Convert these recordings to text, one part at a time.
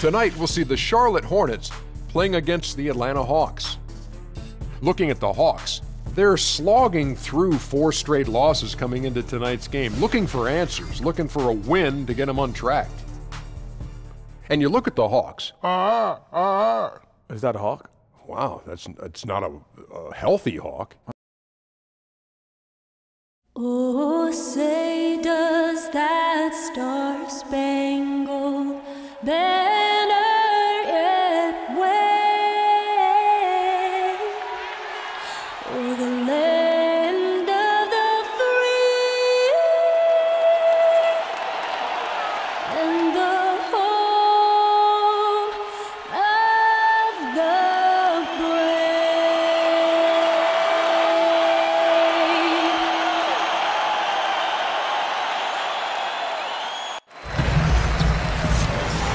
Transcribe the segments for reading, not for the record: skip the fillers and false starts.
Tonight, we'll see the Charlotte Hornets playing against the Atlanta Hawks. Looking at the Hawks, they're slogging through 4 straight losses coming into tonight's game, looking for answers, looking for a win to get them on track. And you look at the Hawks. Is that a hawk? Wow, it's not a healthy hawk. Oh, say does that star-spangled banner yet wave o'er the land of the free and the home of the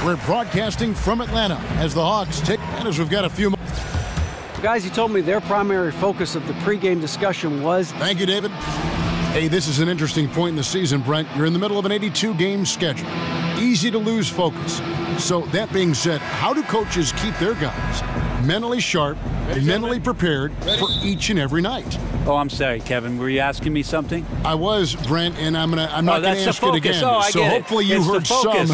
We're broadcasting from Atlanta as the Hawks take, and as we've got a few more. Guys, you told me their primary focus of the pregame discussion was... Thank you, David. Hey, this is an interesting point in the season, Brent. You're in the middle of an 82-game schedule. Easy to lose focus. So that being said, how do coaches keep their guys mentally sharp, mentally prepared for each and every night? Oh, I'm sorry, Kevin. Were you asking me something? I was, Brent, and I'm not going to ask it again. Oh, so hopefully you heard some.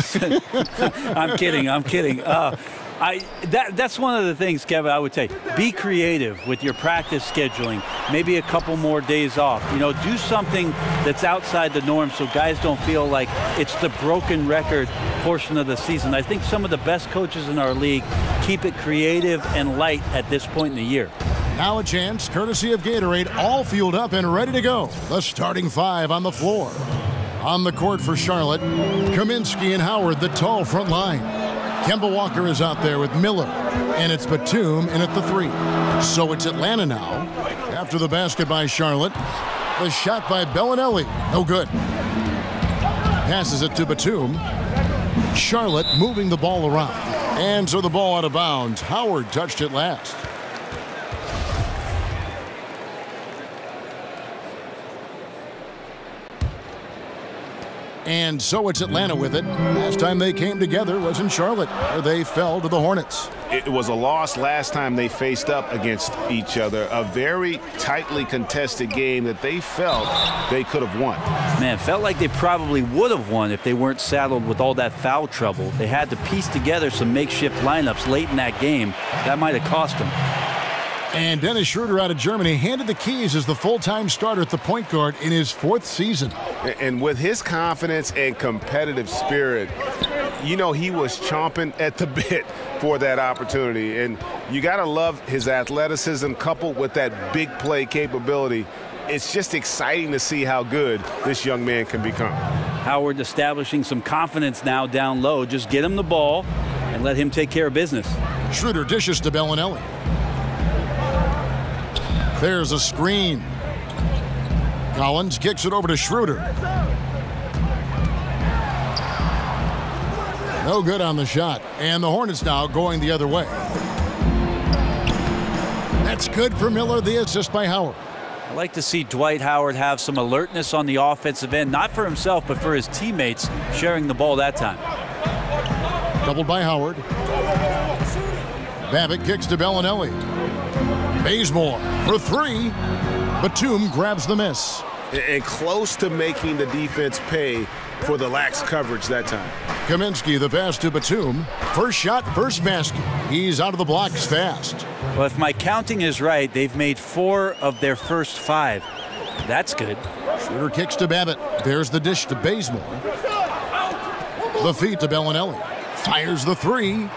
I'm kidding. That's one of the things, Kevin, I would say. Be creative with your practice scheduling. Maybe a couple more days off. You know, do something that's outside the norm so guys don't feel like it's the broken record portion of the season. I think some of the best coaches in our league keep it creative and light at this point in the year. Now a chance, courtesy of Gatorade, all fueled up and ready to go. The starting 5 on the floor. On the court for Charlotte, Kaminsky and Howard, the tall front line. Kemba Walker is out there with Miller, and it's Batum in at the 3. So it's Atlanta now. After the basket by Charlotte, the shot by Bellinelli, no good. Passes it to Batum. Charlotte moving the ball around. And so the ball out of bounds. Howard touched it last. And so it's Atlanta with it. Last time they came together was in Charlotte, where they fell to the Hornets. It was a loss last time they faced up against each other. A very tightly contested game that they felt they could have won. Man, felt like they probably would have won if they weren't saddled with all that foul trouble. They had to piece together some makeshift lineups late in that game. That might have cost them. And Dennis Schroeder out of Germany handed the keys as the full-time starter at the point guard in his 4th season. And with his confidence and competitive spirit, you know he was chomping at the bit for that opportunity. And you got to love his athleticism coupled with that big play capability. It's just exciting to see how good this young man can become. Howard establishing some confidence now down low. Just get him the ball and let him take care of business. Schroeder dishes to Bellinelli. There's a screen. Collins kicks it over to Schroeder. No good on the shot. And the Hornets now going the other way. That's good for Miller, the assist by Howard. I like to see Dwight Howard have some alertness on the offensive end, not for himself, but for his teammates sharing the ball that time. Doubled by Howard. Babbitt kicks to Bellinelli. Bazemore for 3. Batum grabs the miss. And close to making the defense pay for the lax coverage that time. Kaminsky, the pass to Batum. First shot, first basket. He's out of the blocks fast. Well, if my counting is right, they've made 4 of their first 5. That's good. Schroeder kicks to Babbitt. There's the dish to Bazemore. The feed to Bellinelli. Fires the 3.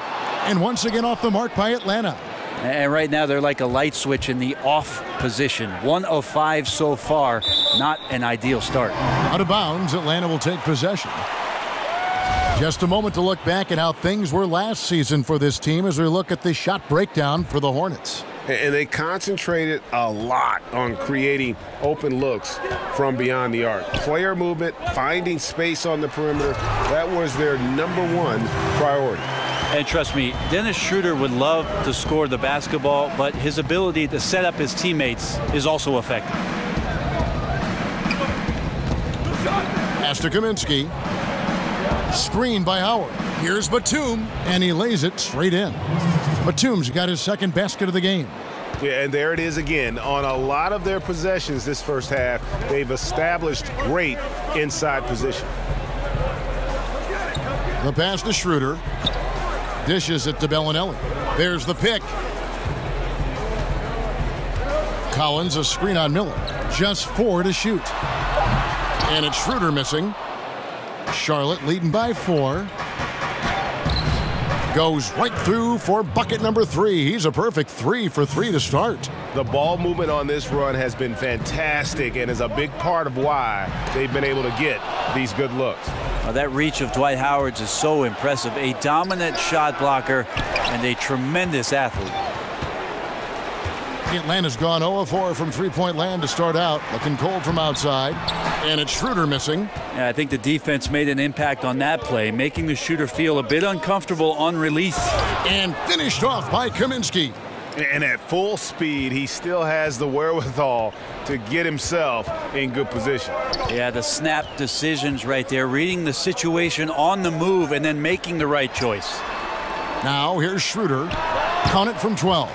And once again off the mark by Atlanta. And right now they're like a light switch in the off position. 1 of 5 so far. Not an ideal start. Out of bounds, Atlanta will take possession. Just a moment to look back at how things were last season for this team as we look at the shot breakdown for the Hornets. And they concentrated a lot on creating open looks from beyond the arc. Player movement, finding space on the perimeter, that was their #1 priority. And trust me, Dennis Schroeder would love to score the basketball, but his ability to set up his teammates is also effective. Pass to Kaminsky. Screen by Howard. Here's Batum, and he lays it straight in. Batum's got his second basket of the game. Yeah, and there it is again. On a lot of their possessions this first half, they've established great inside position. The pass to Schroeder. Dishes it to Bellinelli. There's the pick. Collins, a screen on Miller. Just 4 to shoot. And it's Schroeder missing. Charlotte leading by 4. Goes right through for bucket number 3. He's a perfect 3 for 3 to start. The ball movement on this run has been fantastic and is a big part of why they've been able to get these good looks. That reach of Dwight Howard's is so impressive. A dominant shot blocker and a tremendous athlete. Atlanta's gone 0-4 from three-point land to start out. Looking cold from outside. And it's Schroeder missing. Yeah, I think the defense made an impact on that play, making the shooter feel a bit uncomfortable on release. And finished off by Kaminsky. And at full speed, he still has the wherewithal to get himself in good position. Yeah, the snap decisions right there, reading the situation on the move and then making the right choice. Now here's Schroeder. Count it from 12.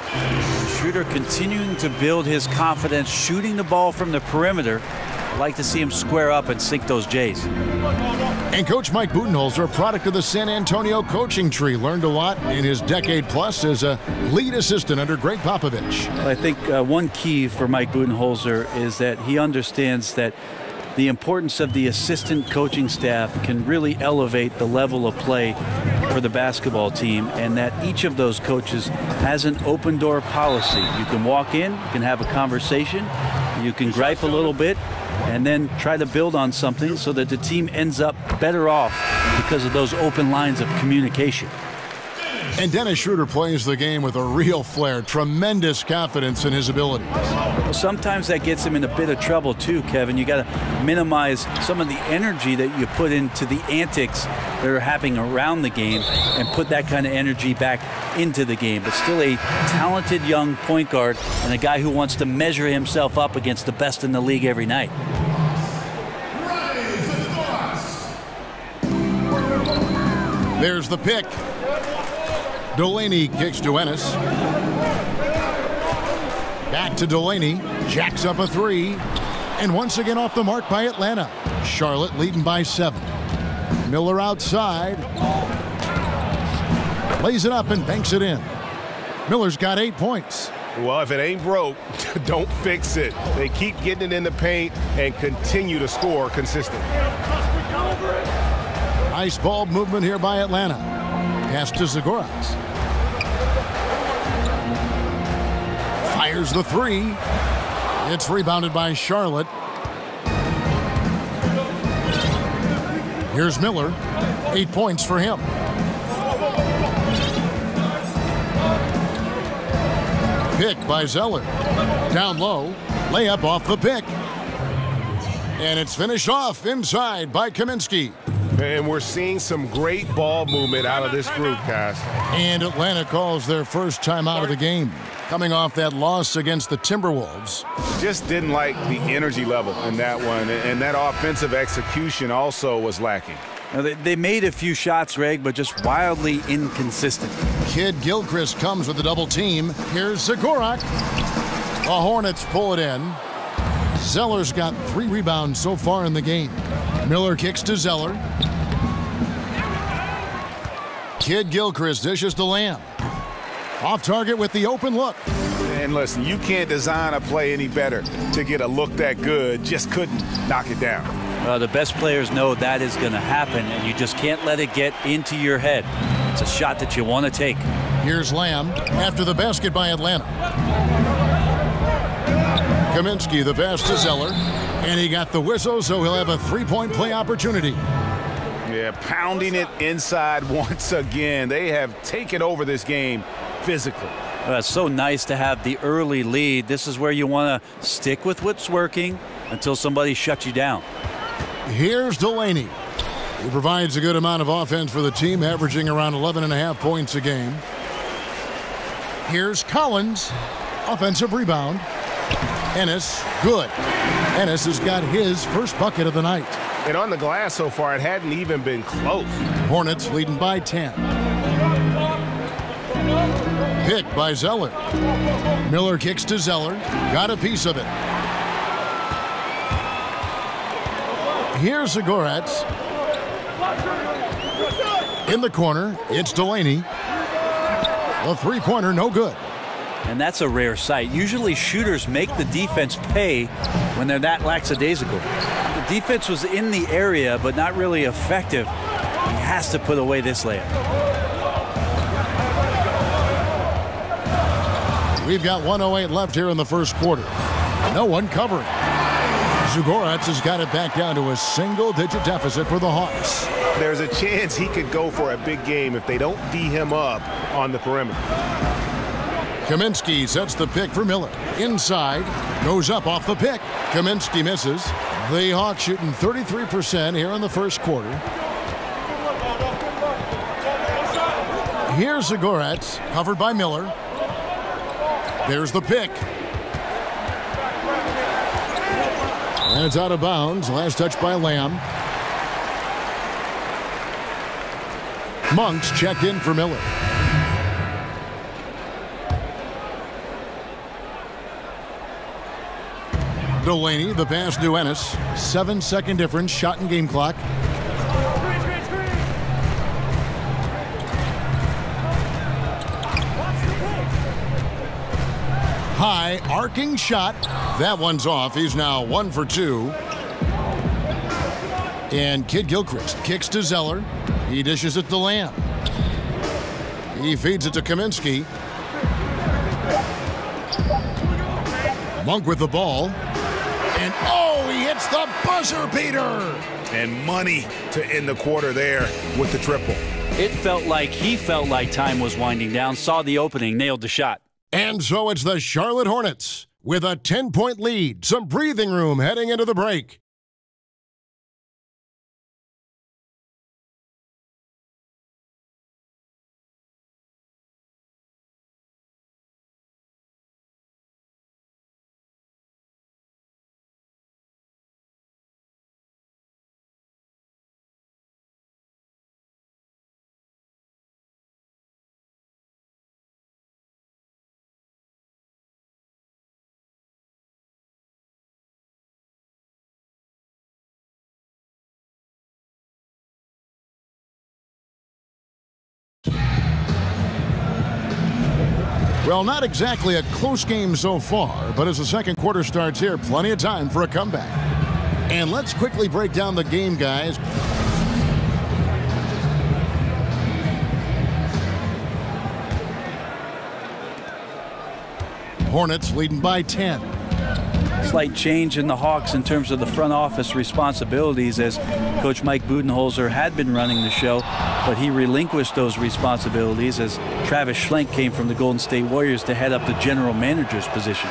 Schroeder continuing to build his confidence, shooting the ball from the perimeter. I'd like to see him square up and sink those J's. And Coach Mike Budenholzer, a product of the San Antonio coaching tree, learned a lot in his decade plus as a lead assistant under Greg Popovich. I think one key for Mike Budenholzer is that he understands that the importance of the assistant coaching staff can really elevate the level of play for the basketball team, and that each of those coaches has an open door policy. You can walk in, you can have a conversation, you can gripe a little bit, and then try to build on something so that the team ends up better off because of those open lines of communication. And Dennis Schroeder plays the game with a real flair, tremendous confidence in his abilities. Well, sometimes that gets him in a bit of trouble too, Kevin. You got to minimize some of the energy that you put into the antics that are happening around the game and put that kind of energy back into the game. But still a talented young point guard and a guy who wants to measure himself up against the best in the league every night. There's the pick. Delaney kicks to Ennis. Back to Delaney. Jacks up a 3. And once again off the mark by Atlanta. Charlotte leading by 7. Miller outside. Plays it up and banks it in. Miller's got 8 points. Well, if it ain't broke, don't fix it. They keep getting it in the paint and continue to score consistently. Nice ball movement here by Atlanta. Pass to Zagoras. Fires the 3. It's rebounded by Charlotte. Here's Miller. 8 points for him. Pick by Zeller. Down low. Layup off the pick. And it's finished off inside by Kaminsky. And we're seeing some great ball movement out of this group, guys. And Atlanta calls their first time out of the game, coming off that loss against the Timberwolves. Just didn't like the energy level in that one, and that offensive execution also was lacking. Now, they made a few shots, Reg, but just wildly inconsistent. Kid Gilchrist comes with a double team. Here's Zagorak. The Hornets pull it in. Zeller's got 3 rebounds so far in the game. Miller kicks to Zeller. Kid Gilchrist dishes to Lamb. Off target with the open look. And listen, you can't design a play any better to get a look that good. Just couldn't knock it down. The best players know that is going to happen, and you just can't let it get into your head. It's a shot that you want to take. Here's Lamb after the basket by Atlanta. Kaminsky, the pass to Zeller. And he got the whistle, so he'll have a 3-point play opportunity. Yeah, pounding it inside once again. They have taken over this game physically. Well, it's so nice to have the early lead. This is where you want to stick with what's working until somebody shuts you down. Here's Delaney. He provides a good amount of offense for the team, averaging around 11.5 points a game. Here's Collins. Offensive rebound. Ennis, good. Ennis has got his first bucket of the night. And on the glass so far, it hadn't even been close. Hornets leading by 10. Pick by Zeller. Miller kicks to Zeller. Got a piece of it. Here's Zagoratz. In the corner, it's Delaney. The three-pointer, no good. And that's a rare sight. Usually shooters make the defense pay when they're that lackadaisical. The defense was in the area, but not really effective. He has to put away this layup. We've got 1:08 left here in the first quarter. No one covering. Zagoratz has got it back down to a single-digit deficit for the Hawks. There's a chance he could go for a big game if they don't D him up on the perimeter. Kaminsky sets the pick for Miller. Inside, goes up off the pick. Kaminsky misses. The Hawks shooting 33% here in the first quarter. Here's Zagoratz, covered by Miller. There's the pick. And it's out of bounds. Last touch by Lamb. Monks checked in for Miller. Delaney, the pass to Ennis. 7-second difference, shot and game clock. High, arcing shot. That one's off. He's now 1 for 2. And Kid Gilchrist kicks to Zeller. He dishes it to Lamb. He feeds it to Kaminsky. Monk with the ball. And oh, he hits the buzzer beater. And money to end the quarter there with the triple. It felt like he felt like time was winding down, saw the opening, nailed the shot. And so it's the Charlotte Hornets with a 10-point lead. Some breathing room heading into the break. Well, not exactly a close game so far, but as the second quarter starts here, plenty of time for a comeback. And let's quickly break down the game, guys. Hornets leading by 10. Slight change in the Hawks in terms of the front office responsibilities, as Coach Mike Budenholzer had been running the show, but he relinquished those responsibilities as Travis Schlenk came from the Golden State Warriors to head up the general manager's position.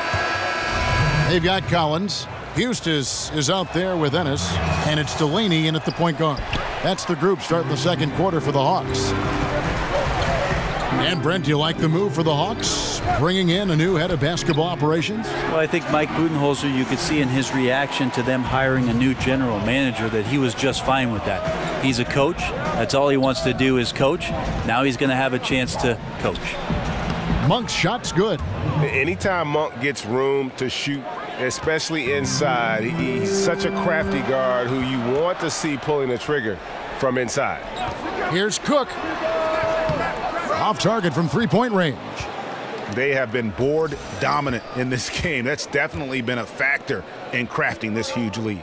They've got Collins. Hustis is out there with Ennis, and it's Delaney in at the point guard. That's the group starting the second quarter for the Hawks. And Brent, do you like the move for the Hawks, bringing in a new head of basketball operations? Well, I think Mike Budenholzer, you could see in his reaction to them hiring a new general manager that he was just fine with that. He's a coach. That's all he wants to do is coach. Now he's going to have a chance to coach. Monk's shot's good. Anytime Monk gets room to shoot, especially inside, he's such a crafty guard who you want to see pulling the trigger from inside. Here's Cook. Off target from three-point range. They have been board dominant in this game. That's definitely been a factor in crafting this huge lead.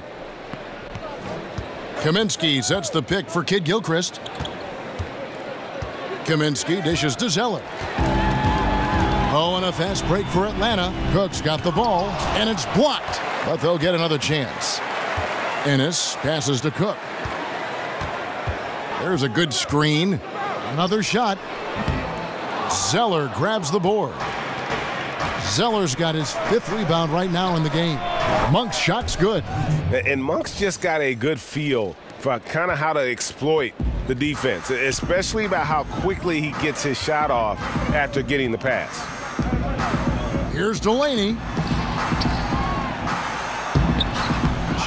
Kaminsky sets the pick for Kid Gilchrist. Kaminsky dishes to Zeller. Oh, and a fast break for Atlanta. Cook's got the ball, and it's blocked, but they'll get another chance. Ennis passes to Cook. There's a good screen. Another shot. Zeller grabs the board. Zeller's got his 5th rebound right now in the game. Monk's shot's good. And Monk's just got a good feel for kind of how to exploit the defense, especially about how quickly he gets his shot off after getting the pass.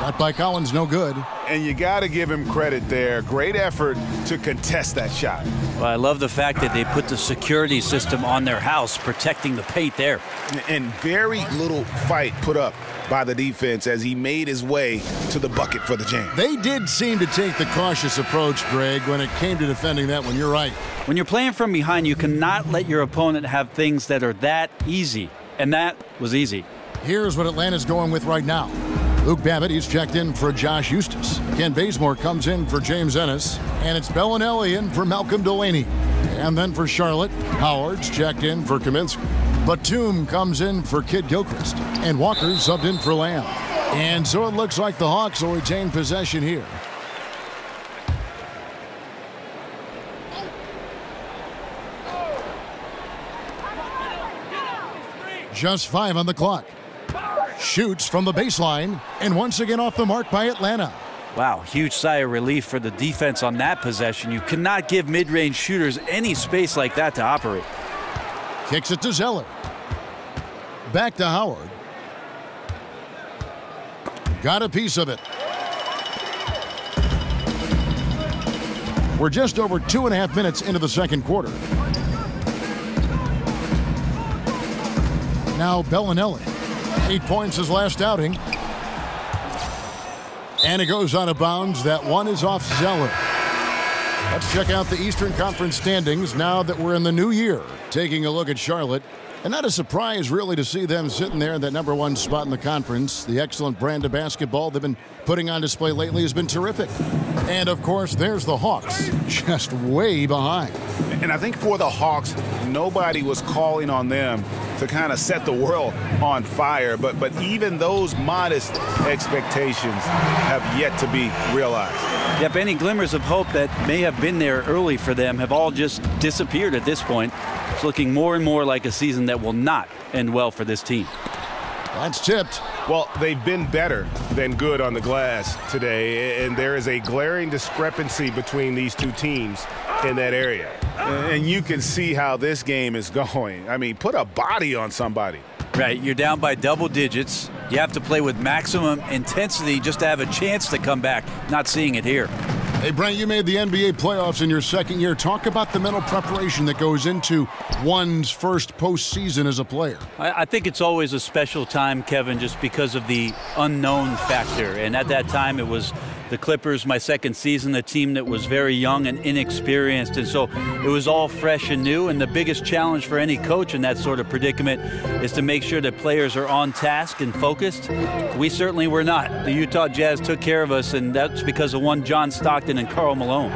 Shot by Collins, no good. And you got to give him credit there. Great effort to contest that shot. Well, I love the fact that they put the security system on their house, protecting the paint there. And very little fight put up by the defense as he made his way to the bucket for the jam. They did seem to take the cautious approach, Greg, when it came to defending that one. You're right. When you're playing from behind, you cannot let your opponent have things that are that easy. And that was easy. Here's what Atlanta's going with right now. Luke Babbitt, he's checked in for Josh Eustace. Ken Bazemore comes in for James Ennis. And it's Bellinelli in for Malcolm Delaney. And then for Charlotte, Howard's checked in for Kaminsky. Batum comes in for Kid Gilchrist. And Walker's subbed in for Lamb. And so it looks like the Hawks will retain possession here. Just 5 on the clock. Shoots from the baseline, and once again off the mark by Atlanta. Wow, huge sigh of relief for the defense on that possession. You cannot give mid-range shooters any space like that to operate. Kicks it to Zeller. Back to Howard. Got a piece of it. We're just over 2.5 minutes into the second quarter. Now Bellinelli. 8 points his last outing. And it goes out of bounds. That one is off Zeller. Let's check out the Eastern Conference standings now that we're in the new year. Taking a look at Charlotte. And not a surprise, really, to see them sitting there in that #1 spot in the conference. The excellent brand of basketball they've been putting on display lately has been terrific. And, of course, there's the Hawks, just way behind. And I think for the Hawks, nobody was calling on them to kind of set the world on fire. But even those modest expectations have yet to be realized. Yep, any glimmers of hope that may have been there early for them have all just disappeared at this point. It's looking more and more like a season that will not end well for this team. That's tipped. Well, they've been better than good on the glass today, and there is a glaring discrepancy between these two teams in that area. And you can see how this game is going. I mean, put a body on somebody. Right, you're down by double digits. You have to play with maximum intensity just to have a chance to come back. Not seeing it here. Hey, Brent, you made the NBA playoffs in your second year. Talk about the mental preparation that goes into one's first postseason as a player. I think it's always a special time, Kevin, just because of the unknown factor. And at that time, it was the Clippers, my second season, a team that was very young and inexperienced. And so it was all fresh and new. And the biggest challenge for any coach in that sort of predicament is to make sure that players are on task and focused. We certainly were not. The Utah Jazz took care of us, and that's because of one John Stockton and Karl Malone.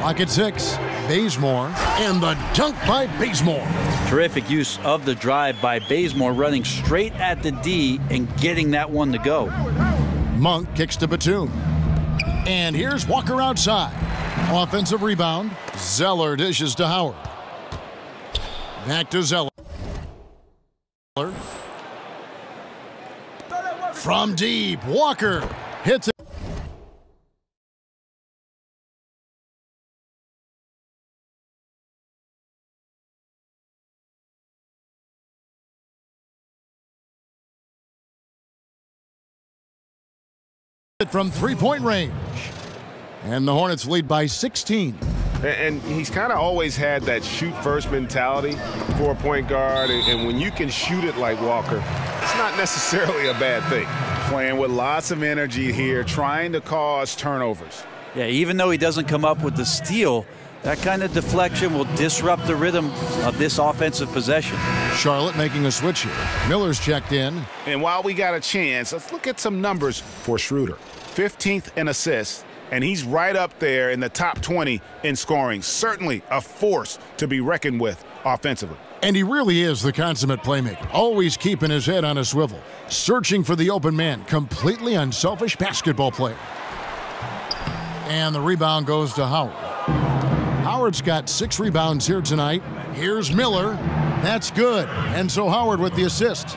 Clock at 6. Bazemore, and the dunk by Bazemore. Terrific use of the drive by Bazemore, running straight at the D and getting that one to go. Monk kicks to Batum. And here's Walker outside. Offensive rebound. Zeller dishes to Howard. Back to Zeller. From deep, Walker hits it. From three-point range. And the Hornets lead by 16. And he's kind of always had that shoot-first mentality for a point guard. And when you can shoot it like Walker, it's not necessarily a bad thing. Playing with lots of energy here, trying to cause turnovers. Yeah, even though he doesn't come up with the steal, that kind of deflection will disrupt the rhythm of this offensive possession. Charlotte making a switch here. Miller's checked in. And while we got a chance, let's look at some numbers for Schroeder. 15th in assists, and he's right up there in the top 20 in scoring. Certainly a force to be reckoned with offensively. And he really is the consummate playmaker, always keeping his head on a swivel, searching for the open man, completely unselfish basketball player. And the rebound goes to Howard. Howard's got 6 rebounds here tonight. Here's Miller. That's good. And so Howard with the assist.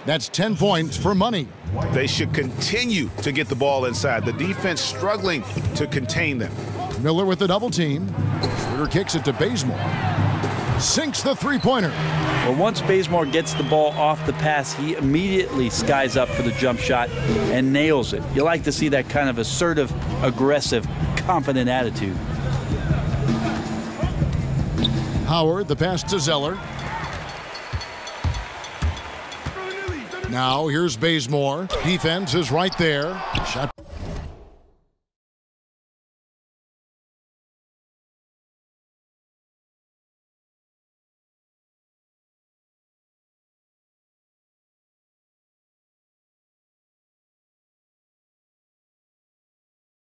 That's 10 points for money. They should continue to get the ball inside. The defense struggling to contain them. Miller with the double team. Schroeder kicks it to Bazemore. sinks the three-pointer. Well, once Bazemore gets the ball off the pass, he immediately skies up for the jump shot and nails it. You like to see that kind of assertive, aggressive, confident attitude. Howard, the pass to Zeller. Now here's Bazemore. Defense is right there. Shot.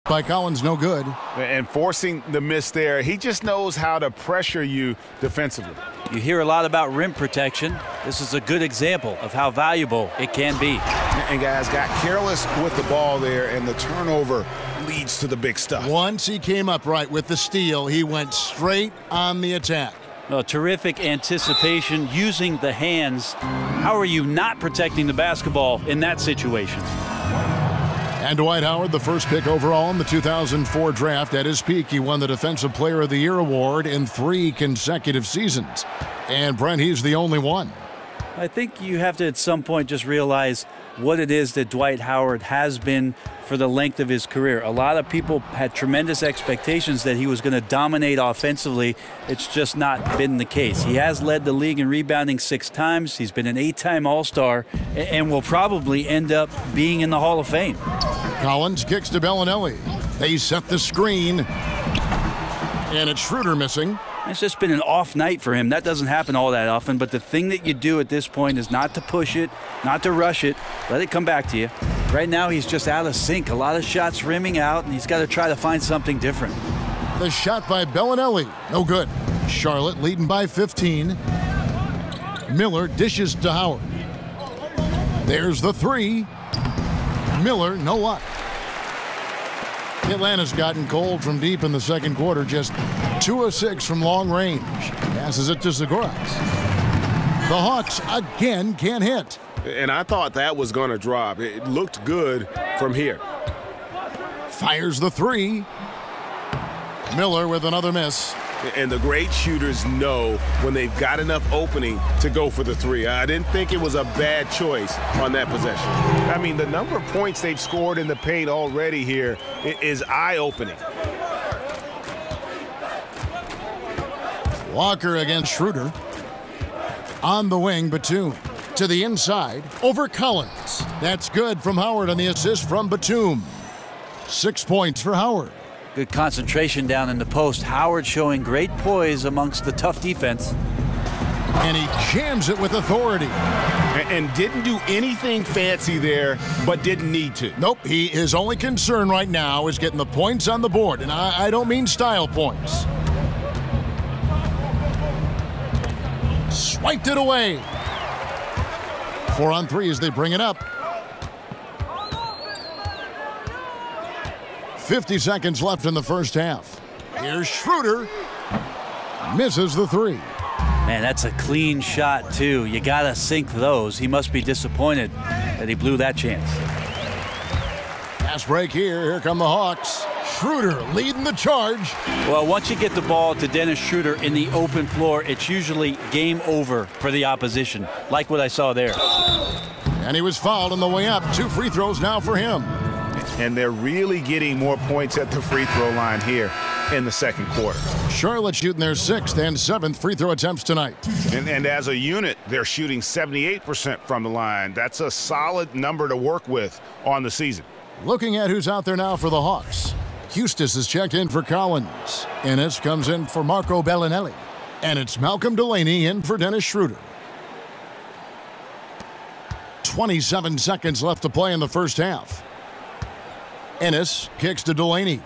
By Collins, no good. And forcing the miss there, he just knows how to pressure you defensively. You hear a lot about rim protection. This is a good example of how valuable it can be. And guys got careless with the ball there, and the turnover leads to the big stuff. Once he came up right with the steal, he went straight on the attack. Well, terrific anticipation using the hands. How are you not protecting the basketball in that situation? And Dwight Howard, the first pick overall in the 2004 draft. At his peak, he won the Defensive Player of the Year award in 3 consecutive seasons. And Brent, he's the only one. I think you have to at some point just realize what it is that Dwight Howard has been for the length of his career. A lot of people had tremendous expectations that he was going to dominate offensively. It's just not been the case. He has led the league in rebounding 6 times. He's been an 8-time All-Star and will probably end up being in the Hall of Fame. Collins kicks to Bellinelli. They set the screen. And it's Schroeder missing. It's just been an off night for him. That doesn't happen all that often, but the thing that you do at this point is not to push it, not to rush it, let it come back to you. Right now he's just out of sync. A lot of shots rimming out, and he's got to try to find something different. The shot by Bellinelli, no good. Charlotte leading by 15. Miller dishes to Howard. There's the 3. Miller, no luck. Atlanta's gotten cold from deep in the second quarter, just 2 of 6 from long range. Passes it to Zagoras. The Hawks again can't hit. And I thought that was going to drop. It looked good from here. Fires the 3. Miller with another miss. And the great shooters know when they've got enough opening to go for the 3. I didn't think it was a bad choice on that possession. I mean, the number of points they've scored in the paint already here is eye-opening. Walker against Schroeder. On the wing, Batum. To the inside, over Collins. That's good from Howard on the assist from Batum. 6 points for Howard. Good concentration down in the post. Howard showing great poise amongst the tough defense. And he jams it with authority. And didn't do anything fancy there, but didn't need to. Nope, his only concern right now is getting the points on the board. And I don't mean style points. Swiped it away. 4 on 3 as they bring it up. 50 seconds left in the first half. Here's Schroeder. Misses the 3. Man, that's a clean shot, too. You got to sink those. He must be disappointed that he blew that chance. Fast break here. Here come the Hawks. Schroeder leading the charge. Well, once you get the ball to Dennis Schroeder in the open floor, it's usually game over for the opposition, like what I saw there. And he was fouled on the way up. 2 free throws now for him. And they're really getting more points at the free throw line here in the second quarter. Charlotte shooting their 6th and 7th free throw attempts tonight. And as a unit, they're shooting 78% from the line. That's a solid number to work with on the season. Looking at who's out there now for the Hawks. Hustis is checked in for Collins. Ennis comes in for Marco Bellinelli. And it's Malcolm Delaney in for Dennis Schroeder. 27 seconds left to play in the first half. Ennis kicks to Delaney.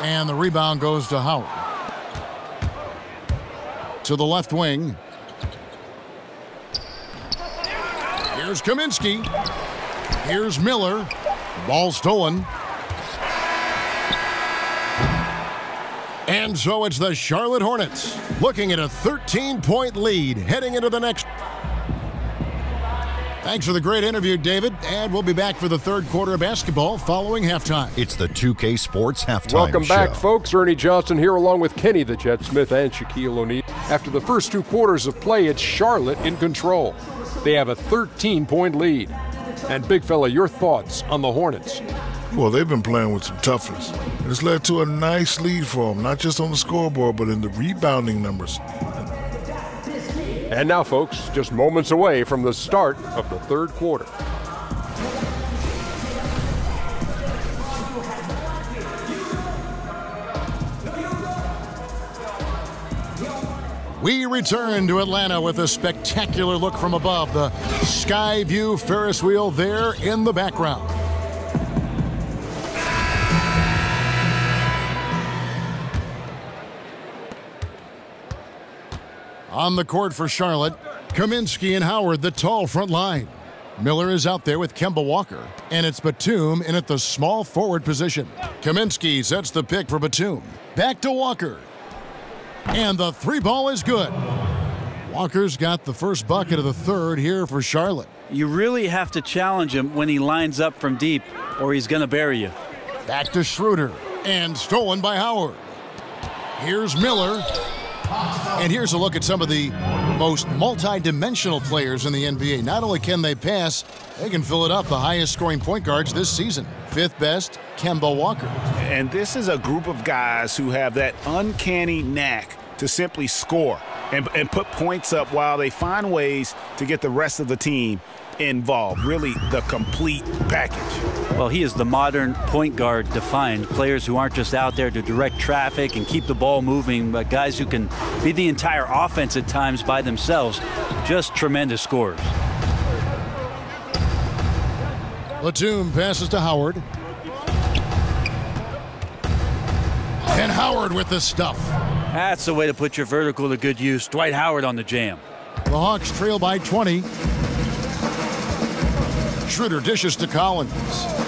And the rebound goes to Howard. To the left wing. Here's Kaminsky. Here's Miller. Ball stolen. And so it's the Charlotte Hornets looking at a 13-point lead heading into the next. Thanks for the great interview, David. And we'll be back for the third quarter of basketball following halftime. It's the 2K Sports Halftime Welcome Show. back, folks. Ernie Johnson here along with Kenny the Jet Smith and Shaquille O'Neal. After the first 2 quarters of play, it's Charlotte in control. They have a 13-point lead. And Big Fella, your thoughts on the Hornets? Well, they've been playing with some toughness. And it's led to a nice lead for them, not just on the scoreboard, but in the rebounding numbers. And now, folks, just moments away from the start of the third quarter. We return to Atlanta with a spectacular look from above. The Sky View Ferris wheel there in the background. On the court for Charlotte, Kaminsky and Howard, the tall front line. Miller is out there with Kemba Walker, and it's Batum in at the small forward position. Kaminsky sets the pick for Batum. Back to Walker. And the 3-ball is good. Walker's got the first bucket of the third here for Charlotte. You really have to challenge him when he lines up from deep, or he's going to bury you. Back to Schroeder, and stolen by Howard. Here's Miller. And here's a look at some of the most multi-dimensional players in the NBA. Not only can they pass, they can fill it up. The highest scoring point guards this season. 5th best, Kemba Walker. And this is a group of guys who have that uncanny knack to simply score and put points up while they find ways to get the rest of the team involved. Really the complete package. Well, he is the modern point guard defined. Players who aren't just out there to direct traffic and keep the ball moving, but guys who can be the entire offense at times by themselves. Just tremendous scorers. Batum passes to Howard. And Howard with the stuff. That's the way to put your vertical to good use. Dwight Howard on the jam. The Hawks trail by 20. Schroeder dishes to Collins.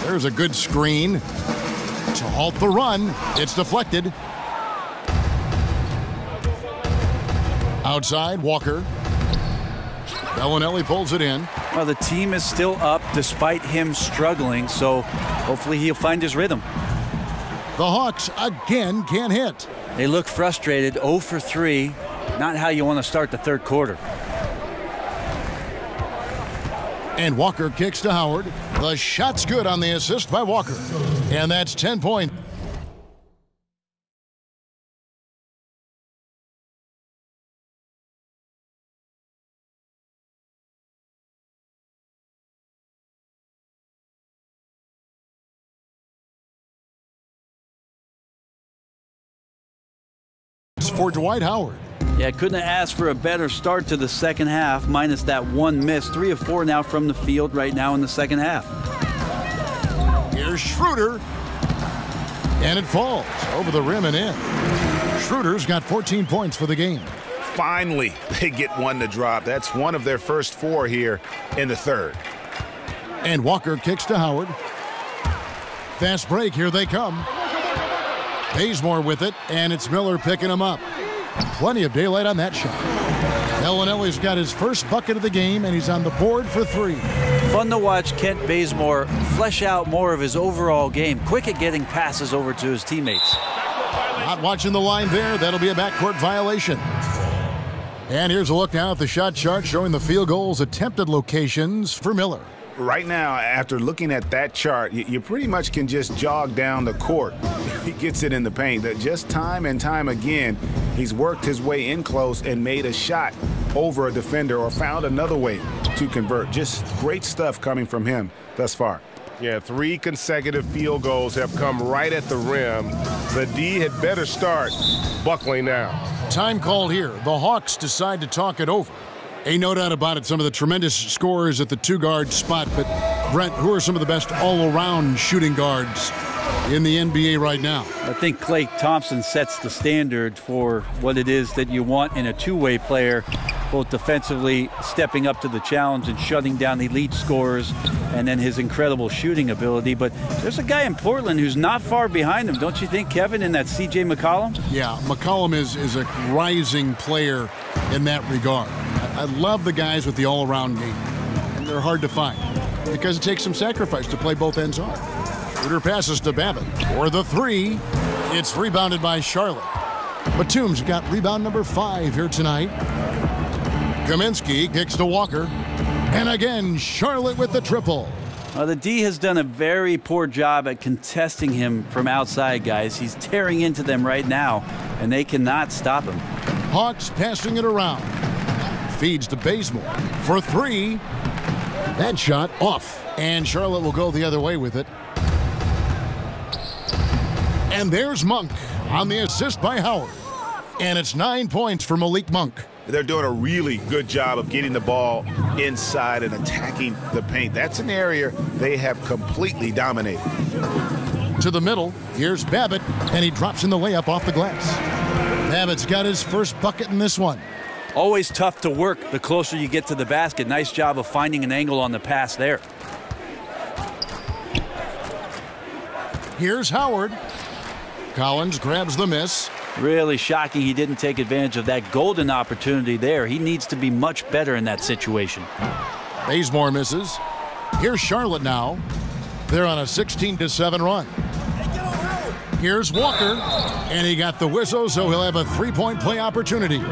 There's a good screen to halt the run. It's deflected. Outside, Walker. Bellinelli pulls it in. Well, the team is still up despite him struggling, so hopefully he'll find his rhythm. The Hawks again can't hit. They look frustrated, 0 for 3. Not how you want to start the third quarter. And Walker kicks to Howard. The shot's good on the assist by Walker. And that's 10 points. For Dwight Howard. Yeah, couldn't have asked for a better start to the second half, minus that one miss. 3 of 4 now from the field right now in the second half. Here's Schroeder. And it falls over the rim and in. Schroeder's got 14 points for the game. Finally, they get one to drop. That's one of their first 4 here in the third. And Walker kicks to Howard. Fast break, here they come. Bazemore with it, and it's Miller picking him up. Plenty of daylight on that shot. Bellinelli's got his first bucket of the game, and he's on the board for 3. Fun to watch Kent Bazemore flesh out more of his overall game. Quick at getting passes over to his teammates. Not watching the line there. That'll be a backcourt violation. And here's a look now at the shot chart showing the field goals attempted locations for Miller. Right now, after looking at that chart, you pretty much can just jog down the court. He gets it in the paint. That just time and time again, he's worked his way in close and made a shot over a defender or found another way to convert. Just great stuff coming from him thus far. Yeah, 3 consecutive field goals have come right at the rim. The D had better start buckling now. Time called here. The Hawks decide to talk it over. Ain't no doubt about it, some of the tremendous scorers at the 2-guard spot. But, Brent, who are some of the best all-around shooting guards in the NBA right now? I think Klay Thompson sets the standard for what it is that you want in a two-way player, both defensively stepping up to the challenge and shutting down the elite scorers, and then his incredible shooting ability. But there's a guy in Portland who's not far behind him, don't you think, Kevin, in that C.J. McCollum? Yeah, McCollum is a rising player in that regard. I love the guys with the all-around game. they're hard to find because it takes some sacrifice to play both ends on. Schroeder passes to Babbitt for the three. It's rebounded by Charlotte. Batum's got rebound number 5 here tonight. Kaminsky kicks to Walker. And again, Charlotte with the triple. The D has done a very poor job at contesting him from outside, guys. He's tearing into them right now, and they cannot stop him. Hawks passing it around. Feeds to Bazemore for 3. That shot off. And Charlotte will go the other way with it. And there's Monk on the assist by Howard. And it's 9 points for Malik Monk. They're doing a really good job of getting the ball inside and attacking the paint. That's an area they have completely dominated. To the middle, here's Babbitt, and he drops in the layup off the glass. Babbitt's got his first bucket in this one. Always tough to work the closer you get to the basket. Nice job of finding an angle on the pass there. Here's Howard. Collins grabs the miss. Really shocking he didn't take advantage of that golden opportunity there. He needs to be much better in that situation. Bazemore misses. Here's Charlotte now. They're on a 16-7 run. Here's Walker, and he got the whistle, so he'll have a 3-point play opportunity.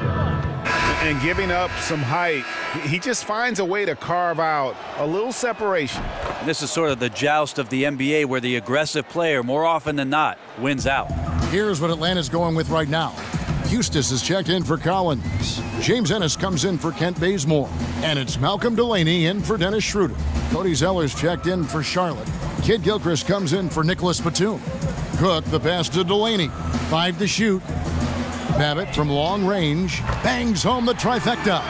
And giving up some height, he just finds a way to carve out a little separation. This is sort of the joust of the NBA where the aggressive player, more often than not, wins out. Here's what Atlanta's going with right now. Eustace is checked in for Collins. James Ennis comes in for Kent Bazemore. And it's Malcolm Delaney in for Dennis Schroeder. Cody Zeller's checked in for Charlotte. Kid Gilchrist comes in for Nicholas Batum. Cook the pass to Delaney. 5 to shoot. Babbitt from long range bangs home the trifecta.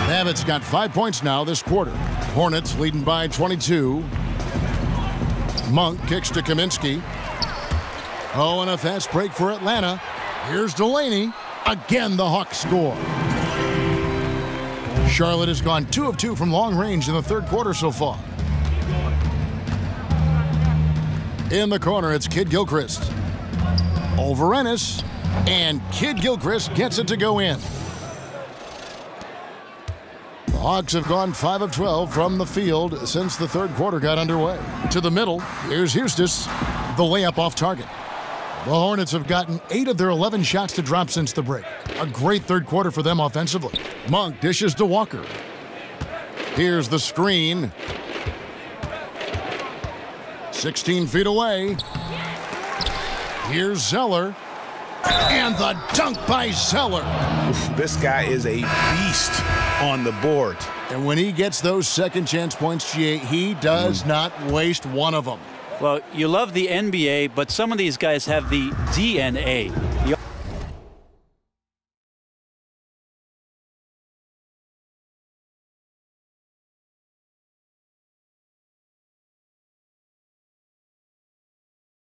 Babbitt's got 5 points now this quarter. Hornets leading by 22. Monk kicks to Kaminsky. Oh, and a fast break for Atlanta. Here's Delaney. Again, the Hawks score. Charlotte has gone 2 of 2 from long range in the third quarter so far. In the corner, it's Kid Gilchrist. Over Ennis. And Kid Gilchrist gets it to go in. The Hawks have gone 5 of 12 from the field since the third quarter got underway. To the middle, here's Eustace. The layup off target. The Hornets have gotten 8 of their 11 shots to drop since the break. A great third quarter for them offensively. Monk dishes to Walker. Here's the screen. 16 feet away. Here's Zeller. And the dunk by Zeller. This guy is a beast on the board. And when he gets those second chance points, GA, he does not waste one of them. Well, you love the NBA, but some of these guys have the DNA.